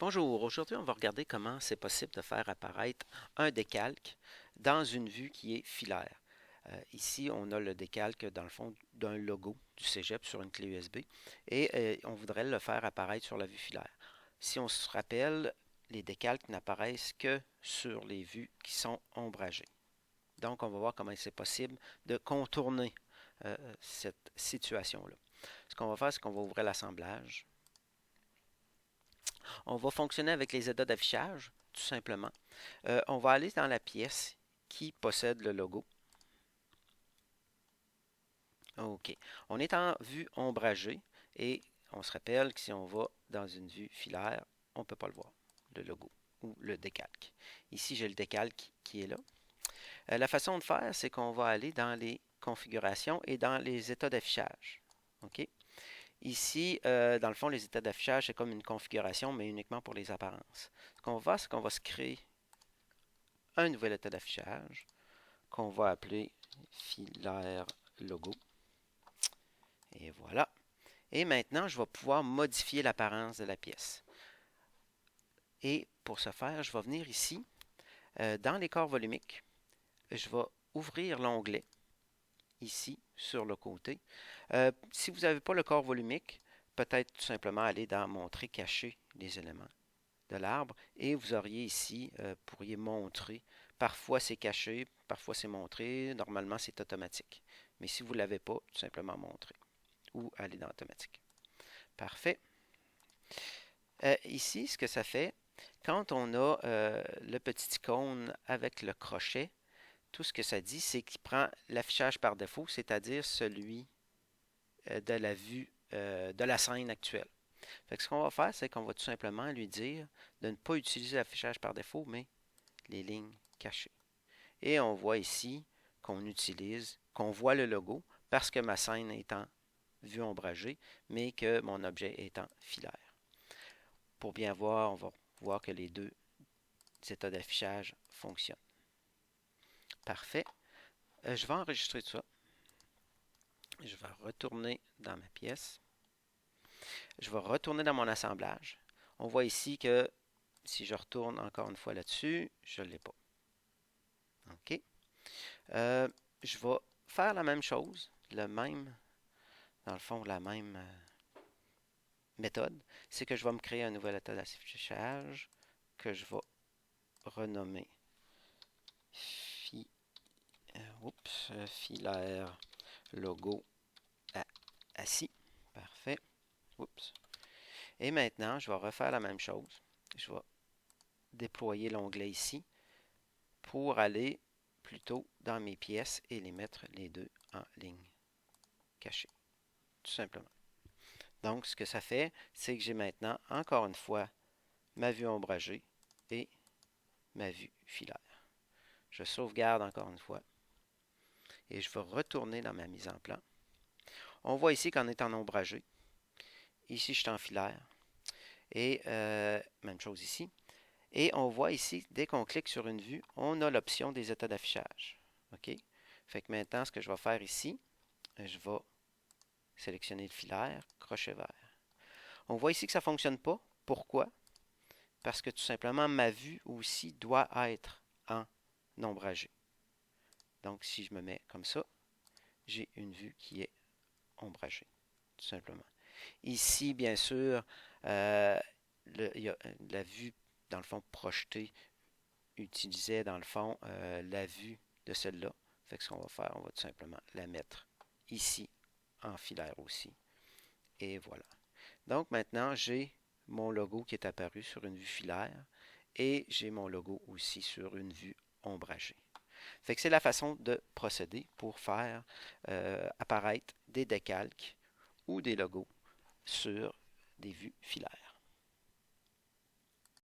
Bonjour, aujourd'hui on va regarder comment c'est possible de faire apparaître un décalque dans une vue qui est filaire. Ici, on a le décalque dans le fond d'un logo du Cégep sur une clé USB et on voudrait le faire apparaître sur la vue filaire. Si on se rappelle, les décalques n'apparaissent que sur les vues qui sont ombragées. Donc, on va voir comment c'est possible de contourner cette situation-là. Ce qu'on va faire, c'est qu'on va ouvrir l'assemblage. On va fonctionner avec les états d'affichage, tout simplement. On va aller dans la pièce qui possède le logo. OK. On est en vue ombragée et on se rappelle que si on va dans une vue filaire, on ne peut pas le voir, le logo ou le décalque. Ici, j'ai le décalque qui est là. La façon de faire, c'est qu'on va aller dans les configurations et dans les états d'affichage. OK? Ici, dans le fond, les états d'affichage, c'est comme une configuration, mais uniquement pour les apparences. Ce qu'on va faire, c'est qu'on va se créer un nouvel état d'affichage qu'on va appeler filaire logo. Et voilà. Et maintenant, je vais pouvoir modifier l'apparence de la pièce. Et pour ce faire, je vais venir ici, dans les corps volumiques, je vais ouvrir l'onglet ici sur le côté. Si vous n'avez pas le corps volumique, peut-être tout simplement aller dans Montrer, cacher les éléments de l'arbre et vous auriez ici, pourriez montrer. Parfois c'est caché, parfois c'est montré, normalement c'est automatique. Mais si vous ne l'avez pas, tout simplement montrer ou aller dans automatique. Parfait. Ici, ce que ça fait, quand on a le petit icône avec le crochet, tout ce que ça dit, c'est qu'il prend l'affichage par défaut, c'est-à-dire celui de la vue de la scène actuelle. Fait que ce qu'on va faire, c'est qu'on va tout simplement lui dire de ne pas utiliser l'affichage par défaut, mais les lignes cachées. Et on voit ici qu'on utilise, qu'on voit le logo parce que ma scène est en vue ombragée, mais que mon objet est en filaire. Pour bien voir, on va voir que les deux états d'affichage fonctionnent. Parfait. Je vais enregistrer tout ça. Je vais retourner dans ma pièce. Je vais retourner dans mon assemblage. On voit ici que si je retourne encore une fois là-dessus, je ne l'ai pas. OK. Je vais faire la même chose, dans le fond, la même méthode. C'est que je vais me créer un nouvel état d'affichage que je vais renommer filaire logo assis. Parfait. Oups. Et maintenant, je vais refaire la même chose. Je vais déployer l'onglet ici pour aller plutôt dans mes pièces et les mettre les deux en ligne cachée. Tout simplement. Donc, ce que ça fait, c'est que j'ai maintenant, encore une fois, ma vue ombragée et ma vue filaire. Je sauvegarde encore une fois et je vais retourner dans ma mise en plan. On voit ici qu'on est en ombragé. Ici, je suis en filaire. Et même chose ici. Et on voit ici, dès qu'on clique sur une vue, on a l'option des états d'affichage. OK? Fait que maintenant, ce que je vais faire ici, je vais sélectionner le filaire, crochet vert. On voit ici que ça ne fonctionne pas. Pourquoi? Parce que tout simplement, ma vue aussi doit être en ombragé. Donc, si je me mets comme ça, j'ai une vue qui est ombragée, tout simplement. Ici, bien sûr, il y a la vue, dans le fond, projetée, utilisait, dans le fond, la vue de celle-là. Fait que ce qu'on va faire, on va tout simplement la mettre ici, en filaire aussi. Et voilà. Donc, maintenant, j'ai mon logo qui est apparu sur une vue filaire et j'ai mon logo aussi sur une vue ombragée. Fait que c'est la façon de procéder pour faire apparaître des décalques ou des logos sur des vues filaires.